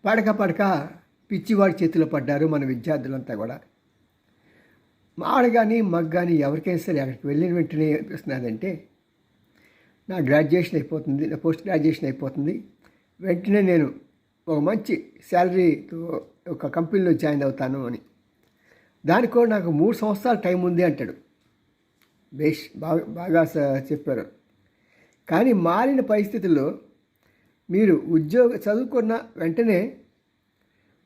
పడక పడక పిచ్చివాడి చేతిలో పడ్డారు మన విద్యార్థులంతా కూడా. ఆడ కానీ మగ కానీ ఎవరికైనా సరే అక్కడికి వెళ్ళిన వెంటనే అనిపిస్తున్నదంటే నా గ్రాడ్యుయేషన్ అయిపోతుంది, నా పోస్ట్ గ్రాడ్యుయేషన్ అయిపోతుంది, వెంటనే నేను ఒక మంచి శాలరీతో ఒక కంపెనీలో జాయిన్ అవుతాను అని. దానికి కూడా నాకు 3 సంవత్సరాల టైం ఉంది అంటాడు. బాగా బాగా చెప్పారు. కానీ మారిన పరిస్థితుల్లో మీరు చదువుకున్న వెంటనే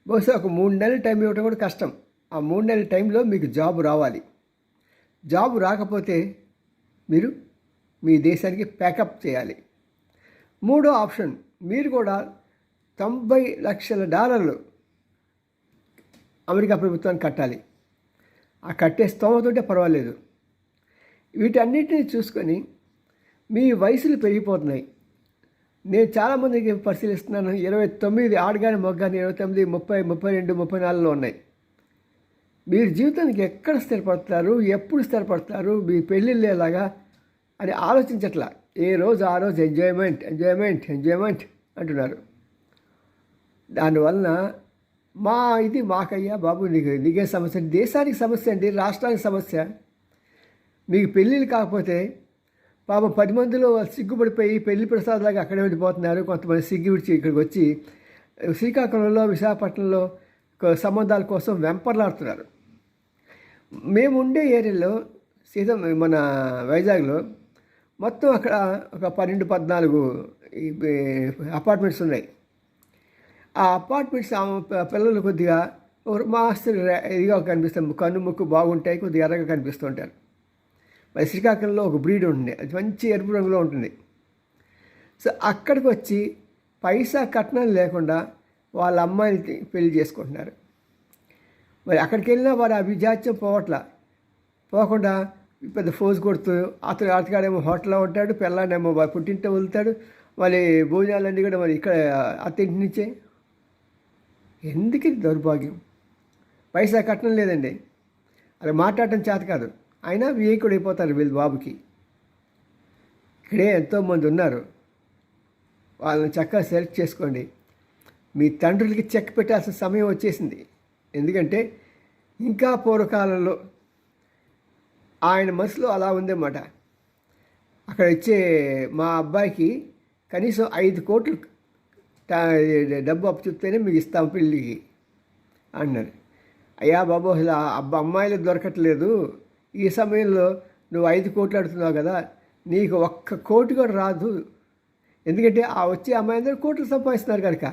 బహుశా ఒక 3 నెలల టైం ఇవ్వడం కూడా కష్టం. ఆ 3 నెలల టైంలో మీకు జాబ్ రావాలి. జాబ్ రాకపోతే మీరు మీ దేశానికి ప్యాకప్ చేయాలి. మూడో ఆప్షన్, మీరు కూడా $90 లక్షల అమెరికా ప్రభుత్వానికి కట్టాలి. ఆ కట్టే స్తోమత ఉంటే పర్వాలేదు. వీటన్నిటిని చూసుకొని మీ వయసులు పెరిగిపోతున్నాయి. నేను చాలామందికి పరిశీలిస్తున్నాను, 29 ఆడగాని మగ్గాని 29, 30, 32, 34లో ఉన్నాయి. మీరు జీవితానికి ఎక్కడ స్థిరపడతారు, ఎప్పుడు స్థిరపడతారు, మీ పెళ్ళిళ్ళు ఎలాగా అని ఆలోచించట్లా. ఏ రోజు ఆ రోజు ఎంజాయ్మెంట్ ఎంజాయ్మెంట్ ఎంజాయ్మెంట్ అంటున్నారు. దానివలన మాకయ్యా బాబు, నీకే సమస్య, దేశానికి సమస్య అండి, రాష్ట్రానికి సమస్య. మీకు పెళ్ళిళ్ళు కాకపోతే పాపం 10 మందిలో సిగ్గుపడిపోయి పెళ్లి ప్రసాదాలుగా అక్కడే ఉండిపోతున్నారు. కొంతమంది సిగ్గు విడిచి ఇక్కడికి వచ్చి శ్రీకాకుళంలో, విశాఖపట్నంలో సంబంధాల కోసం వెంపర్లాడుతున్నారు. మేము ఉండే ఏరియాలో మన వైజాగ్లో మొత్తం అక్కడ ఒక 12-14 అపార్ట్మెంట్స్ ఉన్నాయి. ఆ అపార్ట్మెంట్స్ పిల్లలు కొద్దిగా మాస్తులు ఇదిగా కనిపిస్తాయి, కన్ను ముక్కు బాగుంటాయి, కొద్దిగా ఎర్రగా కనిపిస్తూ ఉంటారు. మరి శ్రీకాకుళంలో ఒక బ్రీడ్ ఉంటుంది, అది మంచి ఎరుపు రంగులో ఉంటుంది. సో అక్కడికి వచ్చి పైసా కట్నం లేకుండా వాళ్ళ అమ్మాయిని పెళ్లి చేసుకుంటున్నారు. మరి అక్కడికి వెళ్ళినా వాడు ఆ విజాత్యం పోకుండా పెద్ద ఫోజు కొడుతూ అతగాడేమో హోటల్లో ఉంటాడు, పిల్లాడేమో పుట్టింటే వదులుతాడు, మళ్ళీ భోజనాలన్నీ కూడా మరి ఇక్కడ అత్తింటి నుంచే. ఎందుకు దౌర్భాగ్యం? పైసా కట్నం లేదండి, అది మాట్లాడటం చేత కాదు, అయినా వివేకుడు అయిపోతారు వీళ్ళు బాబుకి. ఇక్కడే ఎంతోమంది ఉన్నారు, వాళ్ళని చక్కగా సెలెక్ట్ చేసుకోండి. మీ తండ్రులకి చెక్ పెట్టాల్సిన సమయం వచ్చేసింది. ఎందుకంటే ఇంకా పూర్వకాలంలో ఆయన మనసులో అలా ఉందన్నమాట. అక్కడ ఇచ్చే మా అబ్బాయికి కనీసం 5 కోట్లు డబ్బు అప్పు చెప్తేనే మీకు ఇస్తాం పెళ్ళికి అన్నారు. అయ్యా బాబు, అసలు అమ్మాయిలు దొరకట్లేదు, ఈ సమయంలో నువ్వు 5 కోట్లు అడుగుతున్నావు కదా, నీకు 1 కోటి కూడా రాదు. ఎందుకంటే ఆ వచ్చే అమ్మాయి అందరూ కోట్లు సంపాదిస్తున్నారు కనుక.